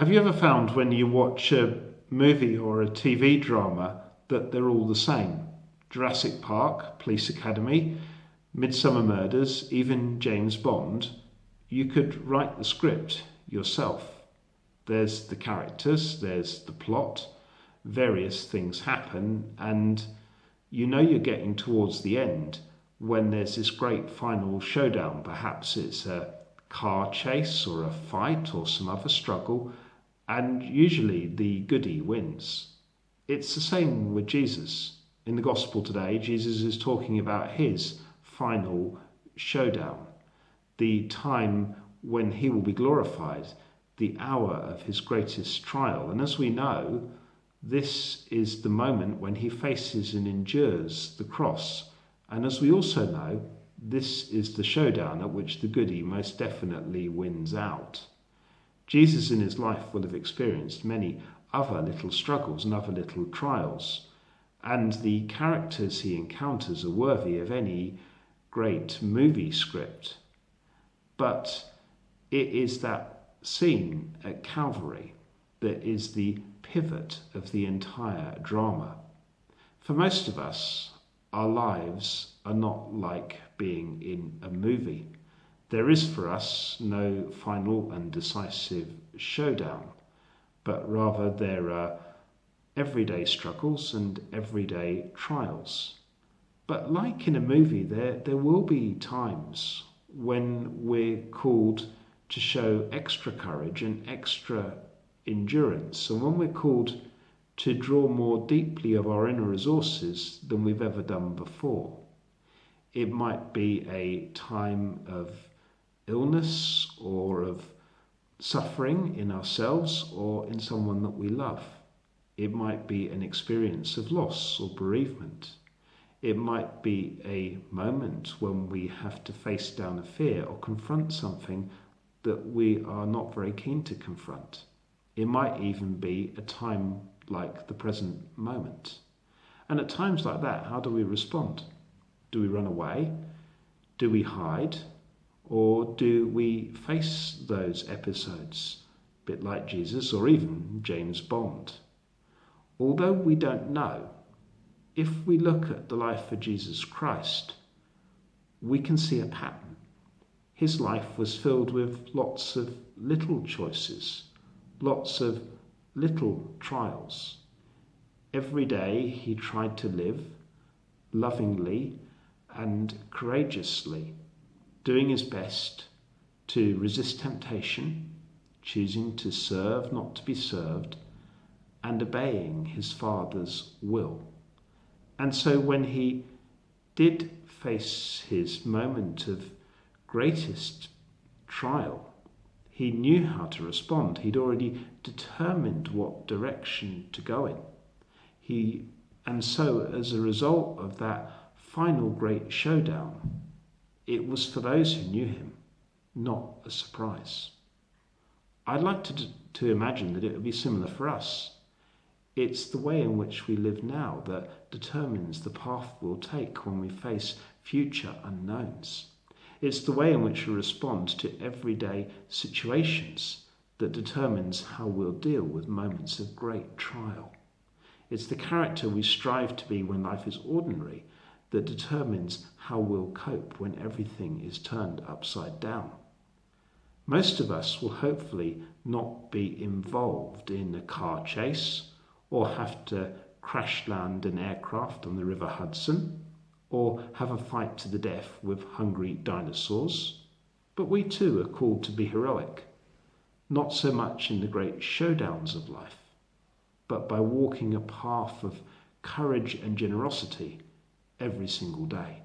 Have you ever found when you watch a movie or a TV drama that they're all the same? Jurassic Park, Police Academy, Midsummer Murders, even James Bond. You could write the script yourself. There's the characters, there's the plot, various things happen, and you know you're getting towards the end when there's this great final showdown. Perhaps it's a car chase or a fight or some other struggle, and usually the goodie wins. It's the same with Jesus. In the gospel today, Jesus is talking about his final showdown, the time when he will be glorified, the hour of his greatest trial. And as we know, this is the moment when he faces and endures the cross. And as we also know, this is the showdown at which the goodie most definitely wins out. Jesus in his life will have experienced many other little struggles and other little trials, and the characters he encounters are worthy of any great movie script. But it is that scene at Calvary that is the pivot of the entire drama. For most of us, our lives are not like being in a movie. There is for us no final and decisive showdown, but rather there are everyday struggles and everyday trials. But like in a movie, there will be times when we're called to show extra courage and extra endurance, and when we're called to draw more deeply of our inner resources than we've ever done before. It might be a time of illness or of suffering in ourselves or in someone that we love. It might be an experience of loss or bereavement. It might be a moment when we have to face down a fear or confront something that we are not very keen to confront. It might even be a time like the present moment. And at times like that, how do we respond? Do we run away? Do we hide? Or do we face those episodes, a bit like Jesus or even James Bond? Although we don't know, if we look at the life of Jesus Christ, we can see a pattern. His life was filled with lots of little choices, lots of little trials. Every day he tried to live lovingly and courageously, doing his best to resist temptation, choosing to serve, not to be served, and obeying his Father's will. And so when he did face his moment of greatest trial, he knew how to respond. He'd already determined what direction to go in. And so as a result of that final great showdown, it was for those who knew him, not a surprise. I'd like to imagine that it would be similar for us. It's the way in which we live now that determines the path we'll take when we face future unknowns. It's the way in which we respond to everyday situations that determines how we'll deal with moments of great trial. It's the character we strive to be when life is ordinary that determines how we'll cope when everything is turned upside down. Most of us will hopefully not be involved in a car chase or have to crash land an aircraft on the River Hudson or have a fight to the death with hungry dinosaurs. But we too are called to be heroic, not so much in the great showdowns of life, but by walking a path of courage and generosity every single day.